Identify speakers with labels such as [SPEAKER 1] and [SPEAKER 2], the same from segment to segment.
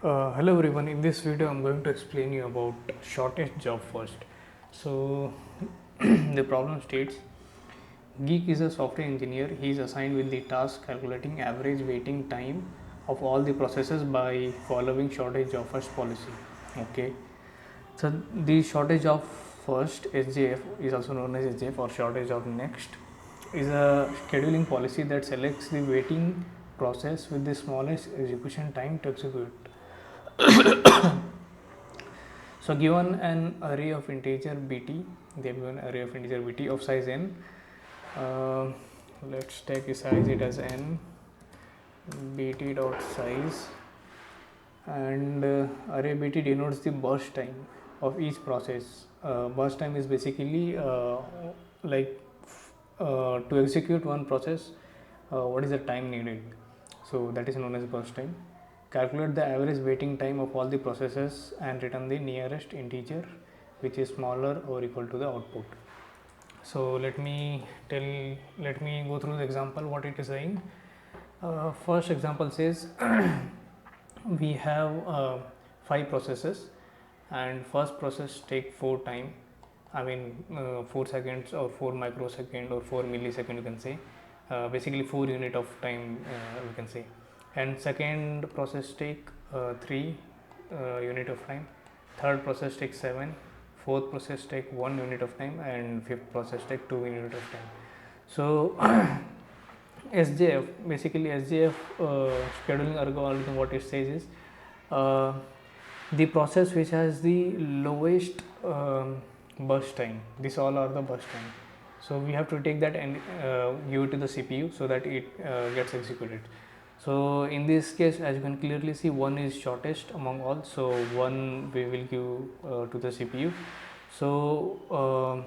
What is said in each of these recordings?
[SPEAKER 1] Hello everyone, in this video I'm going to explain you about shortest job first. So the problem states Geek is a software engineer. He is assigned with the task calculating average waiting time of all the processes by following shortage job first policy. Okay, so the shortage of first SJF is also known as SJF or shortage of next is a scheduling policy that selects the waiting process with the smallest execution time to execute. So given an array of integer bt, they have given array of integer bt of size n. Let's take size it as n bt dot size, and array bt denotes the burst time of each process. Burst time is basically to execute one process, what is the time needed. So that is known as burst time. Calculate the average waiting time of all the processes and return the nearest integer which is smaller or equal to the output. So let me go through the example what it is saying. First example says we have 5 processes and first process take 4 time, 4 seconds or 4 microsecond or 4 millisecond, you can say, basically 4 unit of time, we can say. And second process take 3 unit of time, third process take 7, fourth process take 1 unit of time, and fifth process take 2 unit of time. So SJF, basically SJF scheduling algorithm, what it says is the process which has the lowest burst time, these all are the burst time. So we have to take that and give it to the CPU so that it gets executed. So in this case, as you can clearly see, 1 is shortest among all, so 1 we will give to the CPU. So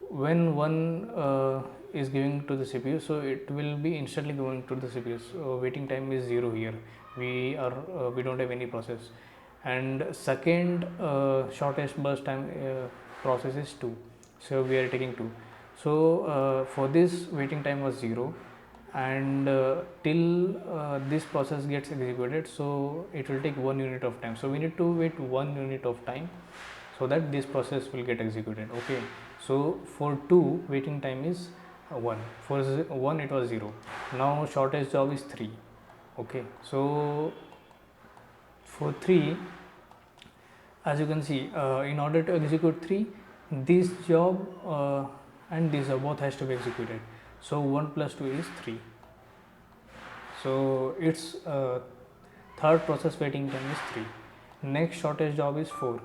[SPEAKER 1] when 1 is giving to the CPU, so it will be instantly going to the CPU. So waiting time is 0 here. We don't have any process. And second shortest burst time process is 2. So we are taking 2. So for this waiting time was 0, and till this process gets executed, so it will take 1 unit of time. So we need to wait 1 unit of time so that this process will get executed. Okay, so for 2 waiting time is 1, for 1 it was 0. Now shortest job is 3. Okay, so for 3, as you can see, in order to execute 3, this job and this job both has to be executed. So 1 plus 2 is 3. So its third process waiting time is 3. Next shortest job is 4.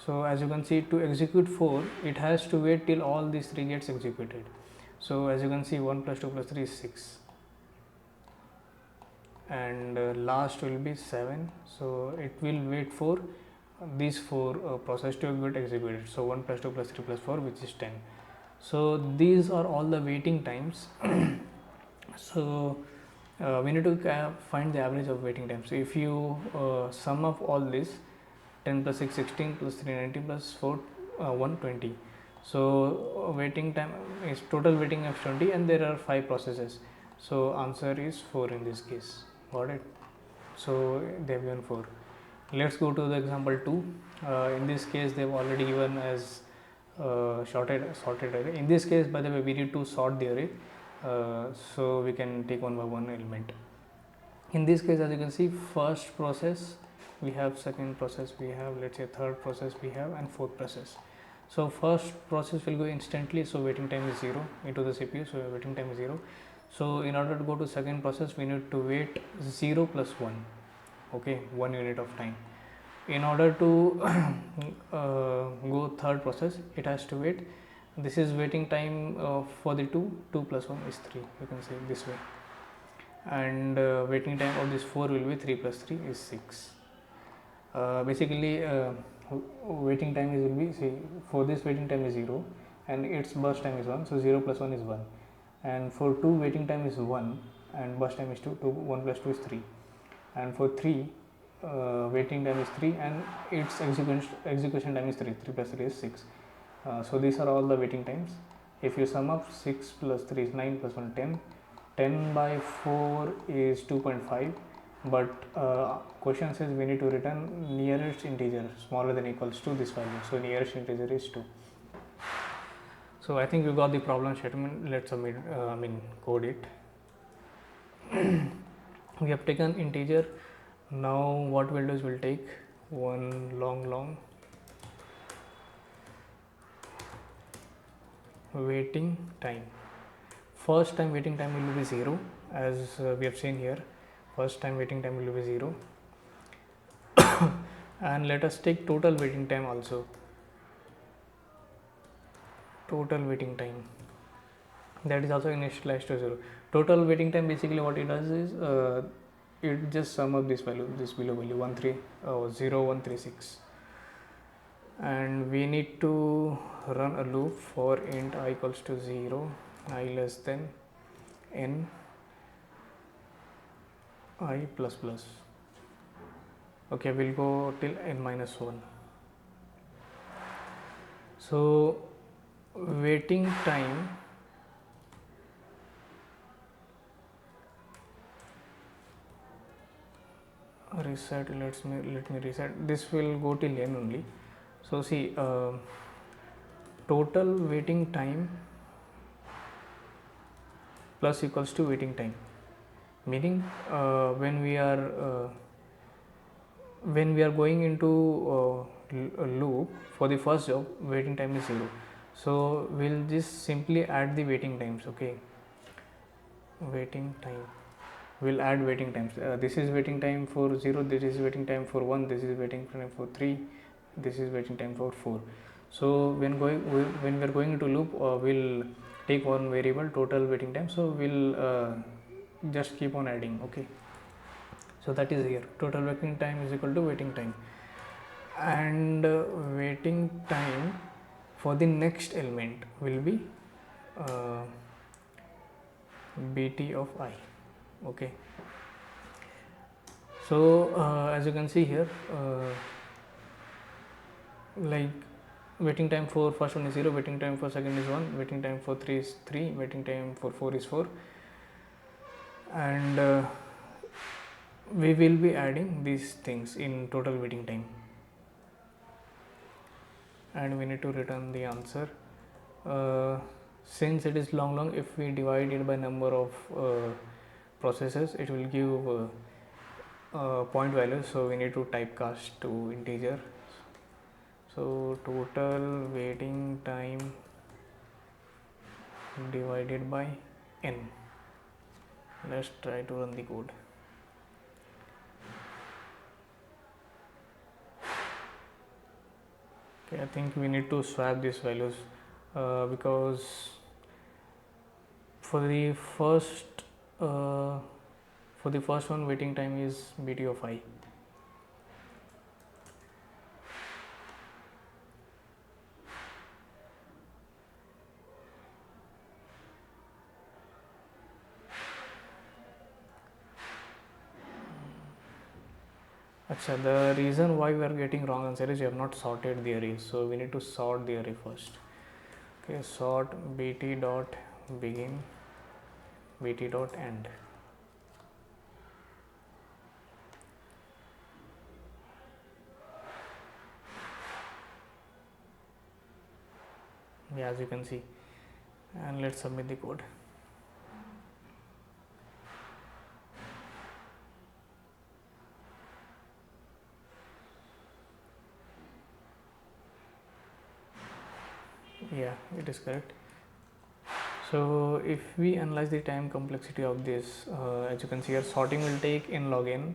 [SPEAKER 1] So as you can see, to execute 4, it has to wait till all these 3 gets executed. So as you can see, 1 plus 2 plus 3 is 6, and last will be 7. So it will wait for these 4 process to get executed. So 1 plus 2 plus 3 plus 4, which is 10. So these are all the waiting times. So we need to find the average of waiting time. So if you sum up all this, 10 plus 6 16 plus 3 90 plus 4 120. So waiting time is total waiting of 20, and there are 5 processes. So answer is 4 in this case. Got it? So they have given 4. Let's go to the example 2. In this case, they have already given as sorted array. In this case, by the way, we need to sort the array, so we can take one by one element. In this case, as you can see, first process we have, second process we have, let's say third process we have, and fourth process. So first process will go instantly, so waiting time is 0 into the CPU, so waiting time is 0. So in order to go to second process, we need to wait 0 plus 1. Okay, 1 unit of time. In order to go third process, it has to wait, this is waiting time for the 2 plus 1 is 3, you can say this way, and waiting time of this 4 will be 3 plus 3 is 6. Basically waiting time is will be, see, for this waiting time is 0 and its burst time is 1, so 0 plus 1 is 1, and for 2 waiting time is 1 and burst time is 2, 1 plus 2 is 3, and for 3 waiting time is 3 and its execution time is 3 plus 3 is 6. So these are all the waiting times. If you sum up, 6 plus 3 is 9 plus 1 10, 10 by 4 is 2.5, but question says we need to return nearest integer smaller than equals to this value. So nearest integer is 2. So I think you got the problem statement. Let's code it. We have taken integer. Now what we'll do is we'll take one long waiting time. First time waiting time will be 0, as we have seen here. First time waiting time will be 0. And let us take total waiting time also. Total waiting time, that is also initialized to 0. Total waiting time, basically what it does is it just sum up this value, this below value 0136, and we need to run a loop for int I equals to 0, I less than n I plus plus. Okay, we'll go till n minus 1. So waiting time reset, let me reset, this will go till n only. So see, total waiting time plus equals to waiting time, meaning when we are going into a loop for the first job, waiting time is 0. So we'll just simply add the waiting times. Okay, waiting time, we'll add waiting times. This is waiting time for 0, this is waiting time for 1, this is waiting time for 3, this is waiting time for 4. So when we are going into loop, we'll take one variable, total waiting time, so we'll just keep on adding. Okay, so that is here, total waiting time is equal to waiting time, and waiting time for the next element will be bt of I. Okay, so as you can see here, like waiting time for first one is 0, waiting time for second is 1, waiting time for 3 is 3, waiting time for 4 is 4, and we will be adding these things in total waiting time, and we need to return the answer. Since it is long, if we divide it by number of processes, it will give point value, so we need to typecast to integer. So total waiting time divided by n. Let's try to run the code. Okay, I think we need to swap these values because for the first one, waiting time is bt of I. Achha, the reason why we are getting wrong answer is we have not sorted the array, so we need to sort the array first. Okay, sort bt dot begin, bt dot end. Yeah, as you can see, and let's submit the code. Yeah, it is correct. So if we analyze the time complexity of this, as you can see here, sorting will take n log n,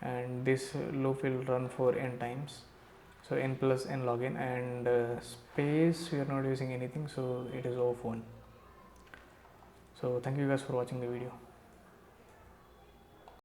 [SPEAKER 1] and this loop will run for n times, so n plus n log n, and space we are not using anything, so it is of 1. So thank you guys for watching the video.